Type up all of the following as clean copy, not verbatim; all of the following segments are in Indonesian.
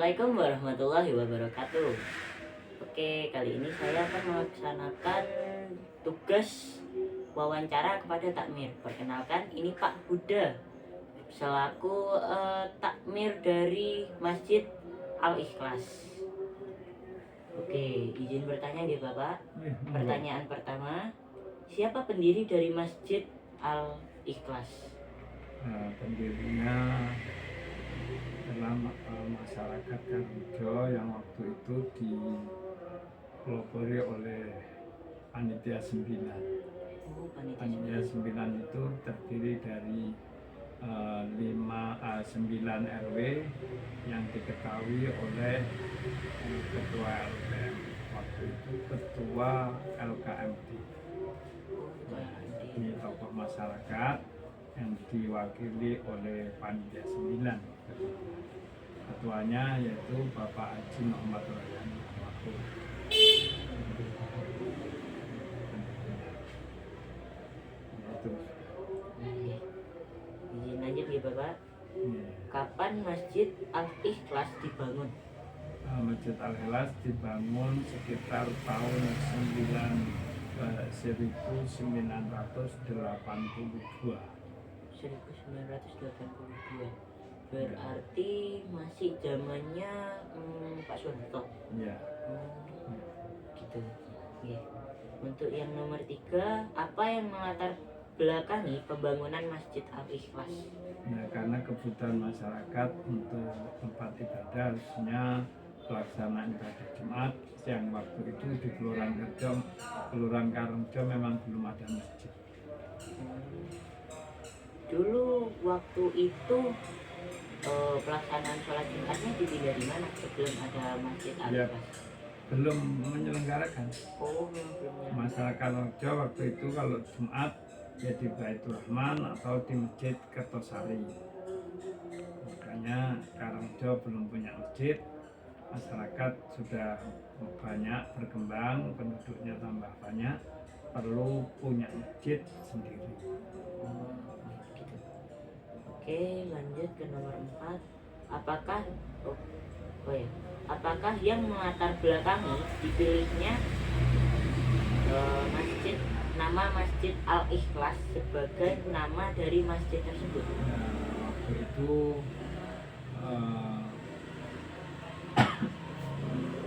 Assalamualaikum warahmatullahi wabarakatuh. Oke, kali ini saya akan melaksanakan tugas wawancara kepada takmir. Perkenalkan, ini Pak Huda selaku takmir dari Masjid Al-Ikhlas. Oke, izin bertanya ya Bapak. Pertanyaan pertama, siapa pendiri dari Masjid Al-Ikhlas? Pendirinya adalah masyarakat Karijo yang waktu itu dipelopori oleh Panitia 9. Oh, Panitia 9 itu terdiri dari 9 RW yang diketahui oleh Ketua LKM. Waktu itu Ketua LKMT. Nah, ini tokoh masyarakat yang diwakili oleh Panitia 9. Ketuanya yaitu Bapak Haji Muhammad Royani almarhum. Itu. Izin lanjut ya Bapak. Kapan Masjid Al-Ikhlas dibangun? Masjid Al-Ikhlas dibangun sekitar tahun 1982. 1982. Berarti masih zamannya Pak Soeharto. Ya. Gitu. Oke. Untuk yang nomor 3, apa yang melatar belakangi pembangunan Masjid Al-Ikhlas? Ya, karena kebutuhan masyarakat untuk tempat ibadah, harusnya pelaksanaan ibadah Jumat yang waktu itu di Kelurahan Karangrejo memang belum ada masjid. Dulu waktu itu pelaksanaan sholat Jumatnya dipindah di mana sebelum ada Masjid Al-Ikhlas? Belum menyelenggarakan. Oh, belum. Masyarakat Karangrejo waktu itu kalau Jumat ya di Baitur Rahman atau di Masjid Kertosari. Makanya Karangrejo belum punya masjid. Masyarakat sudah banyak berkembang, penduduknya tambah banyak, perlu punya masjid sendiri. Gitu. Oke, lanjut ke nomor 4. Apakah yang melatar belakangi dipilihnya nama Masjid Al-Ikhlas sebagai nama dari masjid tersebut? Nah, waktu itu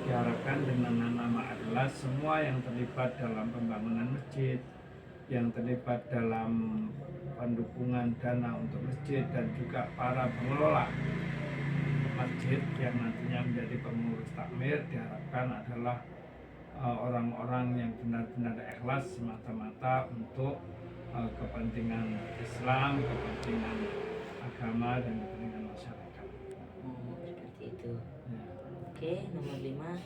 diharapkan dengan nama Al-Ikhlas semua yang terlibat dalam pembangunan masjid, yang terlibat dalam pendukungan dana untuk masjid, dan juga para pengelola masjid yang nantinya menjadi pengurus takmir diharapkan adalah orang-orang yang benar-benar ikhlas semata-mata untuk kepentingan Islam, kepentingan agama, dan kepentingan masyarakat. Seperti itu. Ya. Oke, nomor 5.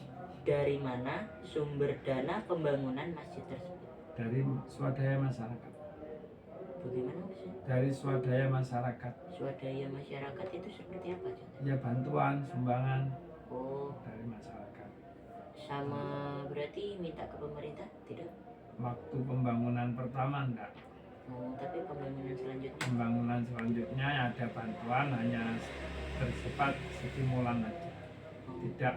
Dari mana sumber dana pembangunan masjid tersebut? Dari swadaya masyarakat. Bagaimana maksudnya? Dari swadaya masyarakat. Swadaya masyarakat itu seperti apa contohnya? Ya, bantuan, sumbangan dari masyarakat. Sama berarti minta ke pemerintah? Tidak? Waktu pembangunan pertama enggak. Tapi Pembangunan selanjutnya ada bantuan, hanya bersifat stimulan aja. Tidak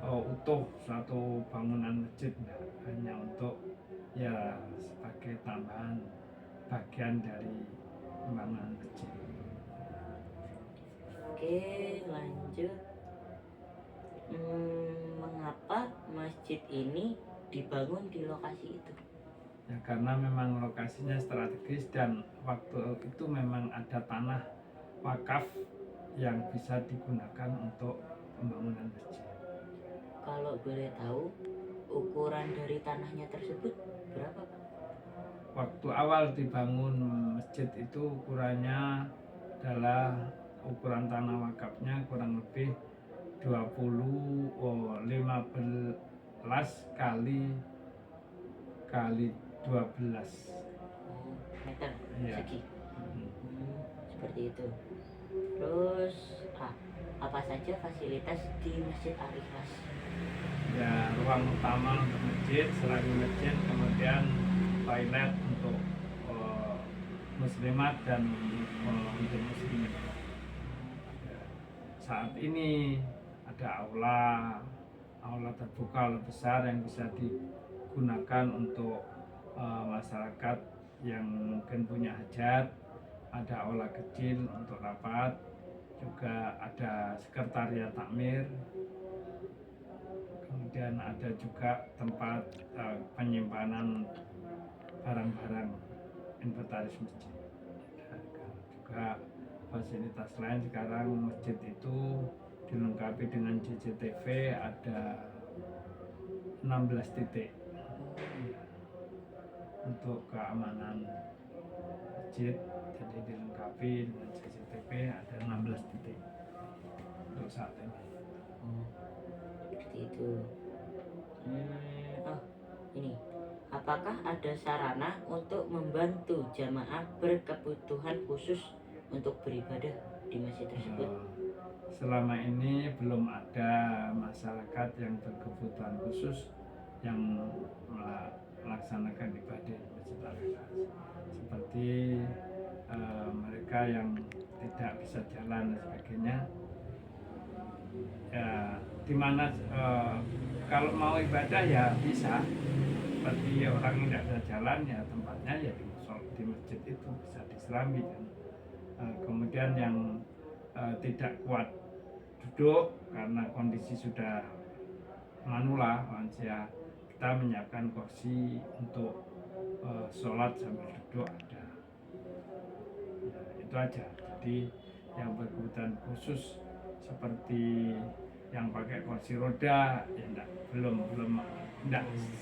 utuh suatu bangunan masjid, enggak. Hanya untuk ya sebagai tambahan bagian dari pembangunan masjid. Oke, lanjut. Mengapa masjid ini dibangun di lokasi itu? Ya, karena memang lokasinya strategis dan waktu itu memang ada tanah wakaf yang bisa digunakan untuk pembangunan masjid. Kalau boleh tahu, ukuran dari tanahnya tersebut berapa, Pak? Waktu awal dibangun masjid itu ukurannya adalah ukuran tanah wakafnya kurang lebih 15 kali 12 meter persegi. Seperti itu. Terus apa saja fasilitas di Masjid Al-Ikhlas? Ya, ruang utama untuk masjid, selain masjid kemudian toilet untuk muslimat dan untuk muslimin. Ya, saat ini ada aula terbuka, aula besar yang bisa digunakan untuk masyarakat yang mungkin punya hajat, ada aula kecil untuk rapat, juga ada sekretariat takmir, kemudian ada juga tempat penyimpanan barang-barang inventaris masjid. Dan juga fasilitas lain sekarang masjid itu dilengkapi dengan CCTV, ada 16 titik untuk keamanan masjid. Jadi dilengkapi dengan CCTV, ada 16 titik untuk saat ini. Seperti itu. Oh, ini. Apakah ada sarana untuk membantu jamaah berkebutuhan khusus untuk beribadah di masjid tersebut? Selama ini belum ada masyarakat yang berkebutuhan khusus yang melaksanakan ibadah di Masjid Al-Ikhlas, seperti mereka yang tidak bisa jalan dan sebagainya, ya dimana kalau mau ibadah ya bisa, seperti orang yang tidak bisa jalan ya tempatnya ya di masjid itu bisa diselami. Dan kemudian yang tidak kuat duduk karena kondisi sudah manula lansia, kita menyiapkan kursi untuk sholat sambil duduk ada. Ya, itu aja. Jadi yang berkebutuhan khusus seperti yang pakai kursi roda ya belum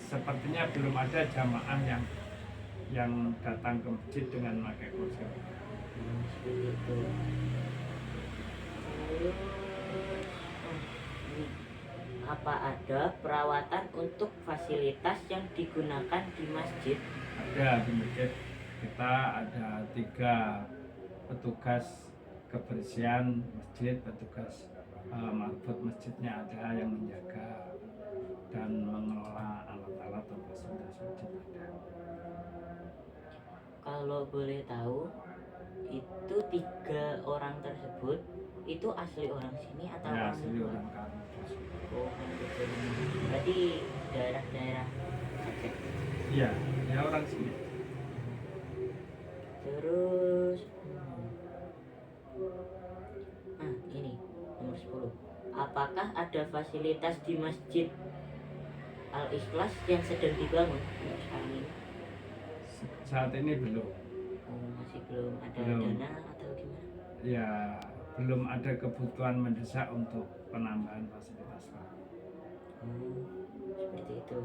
sepertinya belum ada jamaah yang datang ke masjid dengan pakai kursi roda. Seperti itu. Apa ada perawatan untuk fasilitas yang digunakan di masjid? Ada di masjid kita ada 3 petugas kebersihan masjid, petugas marbot masjidnya ada yang menjaga dan mengelola alat-alat dan fasilitas masjid ada. Kalau boleh tahu, itu 3 orang tersebut itu asli orang sini atau Ya, orang asli luar? orang Karo. Oh, gitu. Berarti daerah-daerah Aceh. Iya, ya orang sini. Terus ini nomor 10. Apakah ada fasilitas di Masjid Al-Ikhlas yang sedang dibangun untuk sekarang ini? Saat ini belum. Oh, masih belum ada Belum. dana atau gimana? Ya, belum ada kebutuhan mendesak untuk penambahan fasilitas. Seperti itu.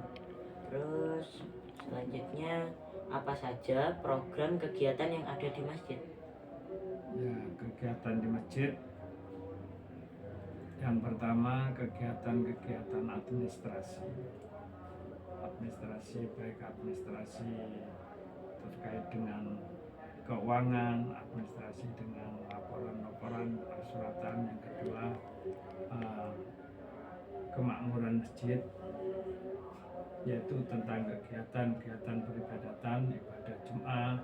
Terus selanjutnya, apa saja program kegiatan yang ada di masjid? Ya, kegiatan di masjid yang pertama kegiatan administrasi baik administrasi terkait dengan keuangan, administrasi dengan laporan persuratan. Yang kedua kemakmuran masjid, yaitu tentang kegiatan peribadatan, ibadah Jumat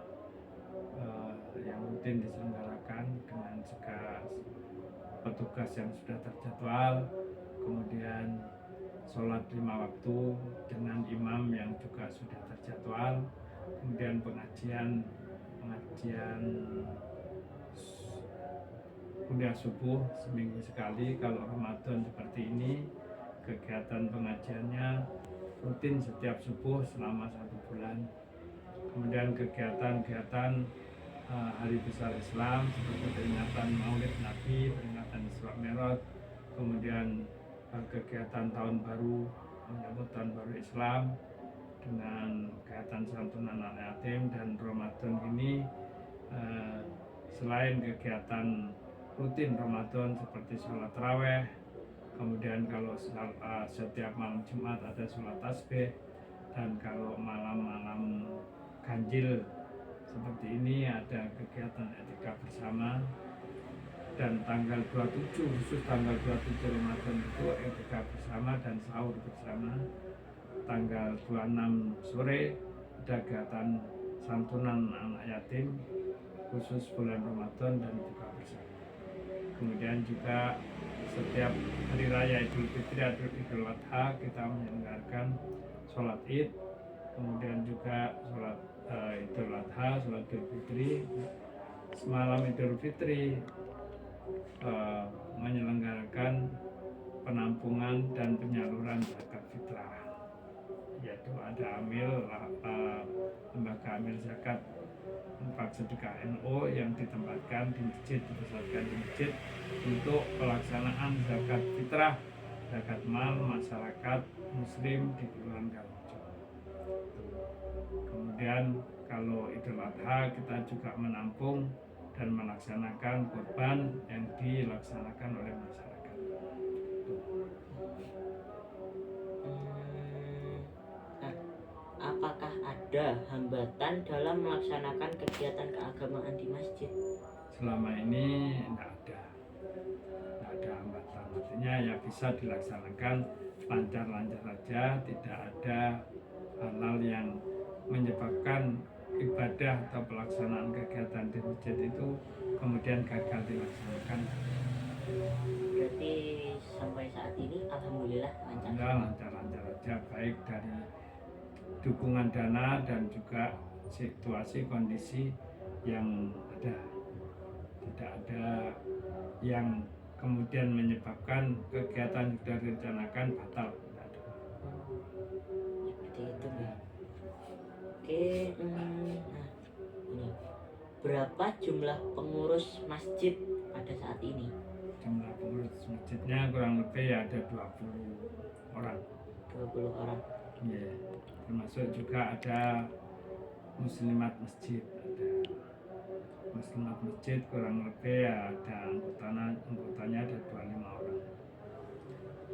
yang rutin diselenggarakan dengan segala petugas yang sudah terjadwal, kemudian sholat 5 waktu dengan imam yang juga sudah terjadwal, kemudian pengajian kuliah subuh seminggu sekali. Kalau Ramadan seperti ini, kegiatan pengajiannya rutin setiap subuh selama 1 bulan. Kemudian kegiatan hari besar Islam seperti peringatan Maulid Nabi, peringatan Isra Mi'raj, kemudian kegiatan tahun baru, menyambut tahun baru Islam dengan kegiatan santunan anak yatim. Dan Ramadan ini selain kegiatan rutin Ramadan seperti sholat taraweh, kemudian kalau setiap malam Jumat ada sholat tasbih, dan kalau malam-malam ganjil seperti ini ada kegiatan etika bersama. Dan tanggal 27, khusus tanggal 27 Ramadan itu etika bersama dan sahur bersama. Tanggal 26 sore ada kegiatan santunan anak yatim khusus bulan Ramadan dan buka bersama. Kemudian juga setiap hari raya Idul Fitri atau Idul Adha kita menyelenggarakan sholat Id, kemudian juga sholat Idul Adha, sholat Idul Fitri. Semalam Idul Fitri menyelenggarakan penampungan dan penyaluran zakat fitrah, yaitu ada lembaga amil zakat infak sedekah NU yang ditempatkan di masjid, dipusatkan di masjid untuk pelaksanaan zakat fitrah, zakat mal masyarakat muslim di Kelurahan Karangrejo. Kemudian kalau Idul Adha kita juga menampung dan melaksanakan kurban yang dilaksanakan oleh masyarakat. Nah, apakah ada hambatan dalam melaksanakan kegiatan keagamaan di masjid? Selama ini tidak ada hambatan, artinya ya bisa dilaksanakan lancar-lancar saja, tidak ada hal-hal yang menyebabkan ibadah atau pelaksanaan kegiatan di masjid itu kemudian gagal dilaksanakan. Berarti sampai saat ini alhamdulillah lancar. Ya, lancar-lancar saja, baik dari dukungan dana dan juga situasi kondisi yang ada. Tidak ada yang kemudian menyebabkan kegiatan sudah direncanakan batal. Tidak ada. Seperti itu ya. Oke, nah ini berapa jumlah pengurus masjid pada saat ini? Jumlah pengurus masjidnya kurang lebih ada 20 orang. 20 orang. Ya, termasuk juga ada muslimat masjid, ada muslimat masjid kurang lebih ada anggotanya ada 25 orang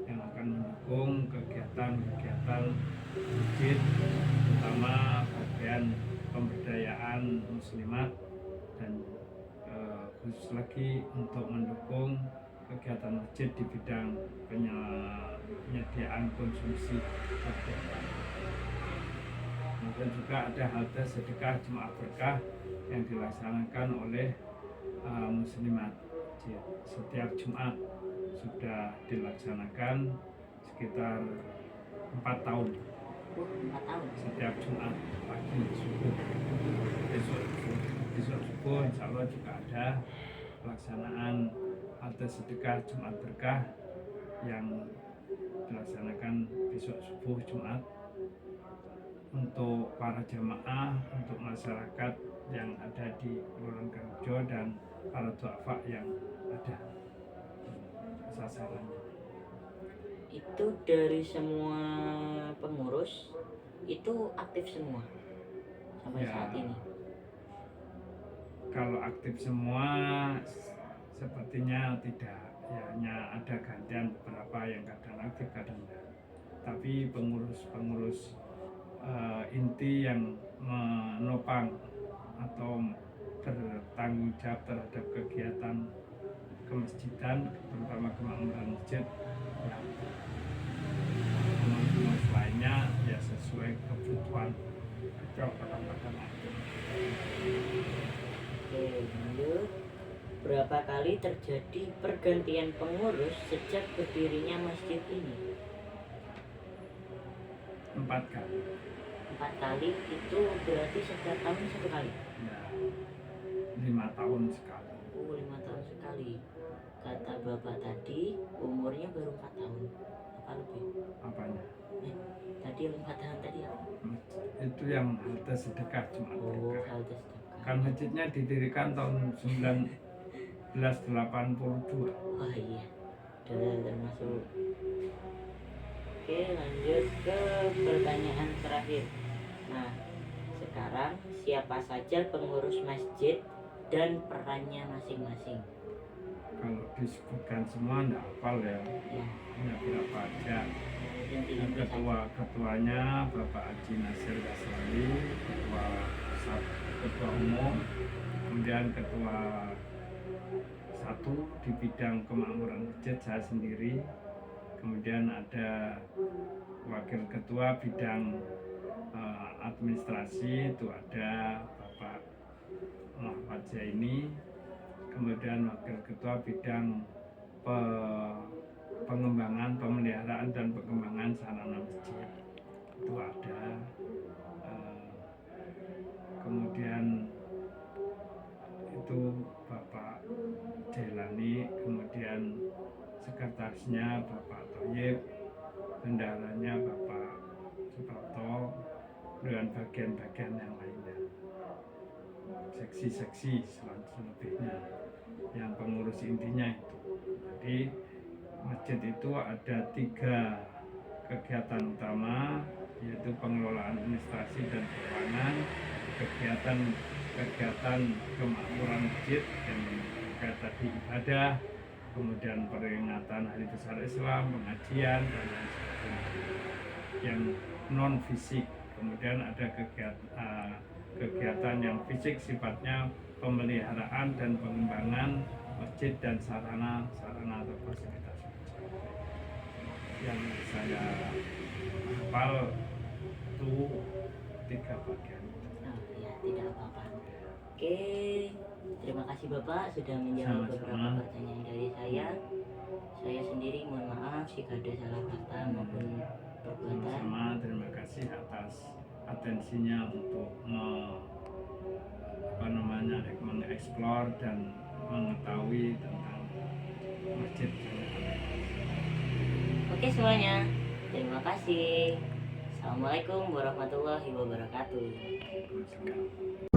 yang akan mendukung kegiatan-kegiatan masjid, terutama bagian pemberdayaan muslimat dan khusus lagi untuk mendukung kegiatan masjid di bidang penyediaan konsumsi. Kemudian juga ada halte sedekah Jumat Berkah yang dilaksanakan oleh muslimat masjid. Setiap Jumat sudah dilaksanakan sekitar 4 tahun. 4 tahun. Setiap Jumat pagi subuh, besok subuh insya Allah juga ada pelaksanaan halte sedekah Jumat Berkah yang dilaksanakan besok subuh Jumat untuk para jamaah, untuk masyarakat yang ada di Kelurahan Karangrejo dan para duafa yang ada sasarannya. Itu dari semua pengurus itu aktif semua sampai Ya, saat ini. kalau aktif semua sepertinya tidak, ya hanya ada gantian beberapa yang kadang aktif kadang tidak. Tapi pengurus inti yang menopang atau bertanggung jawab terhadap kegiatan kemasjidan, terutama kemakmuran masjid, ya pengurus lainnya ya sesuai kebutuhan kadang-kadang aktif. Oke, lanjut. Berapa kali terjadi pergantian pengurus sejak berdirinya masjid ini? 4 kali. 4 kali itu berarti setiap tahun 1 kali. Ya, 5 tahun sekali. 5 tahun sekali. Kata bapak tadi umurnya baru 4 tahun. Apa lebih? Apanya? Tadi 4 tahun tadi apa? Itu yang halte sedekah Jumat Berkah. Halte sedekah. Kan masjidnya didirikan tahun 1982. Oh iya, udah termasuk. Oke, lanjut ke pertanyaan terakhir. Nah, sekarang siapa saja pengurus masjid dan perannya masing-masing? Kalau disebutkan semua enggak hafal ya. Ya, Hanya berapa aja. inti-inti saja. Ketuanya Bapak Haji Nasir Gaslali, ketua umum, kemudian ketua 1 di bidang kemakmuran masjid saya sendiri, kemudian ada wakil ketua bidang administrasi itu ada Bapak Muhammad Zaini, kemudian wakil ketua bidang pengelolaan dan pengembangan sarana masjid itu ada. Kemudian itu Bapak Jailani, kemudian sekretarisnya Bapak Thoyib, bendaharanya Bapak Suprapto, dengan bagian-bagian yang lainnya, seksi-seksi selebihnya, yang pengurus intinya itu. Jadi masjid itu ada 3 kegiatan utama, yaitu pengelolaan administrasi dan keuangan, kegiatan kemakmuran masjid yang kayak tadi ibadah, kemudian peringatan Hari Besar Islam, pengajian dan lain sebagainya yang non fisik. Kemudian ada kegiatan yang fisik sifatnya pemeliharaan dan pengembangan masjid dan sarana atau fasilitas masjid. Yang saya hafal itu 3 bagian. Oh, ya, tidak apa-apa. Oke, terima kasih Bapak sudah menjawab beberapa pertanyaan dari saya. Saya sendiri mohon maaf jika ada salah kata maupun perbuatan. Sama terima kasih atas atensinya untuk mengeksplor dan mengetahui tentang masjid. Oke semuanya, terima kasih. Assalamualaikum warahmatullahi wabarakatuh. Waalaikumsalam.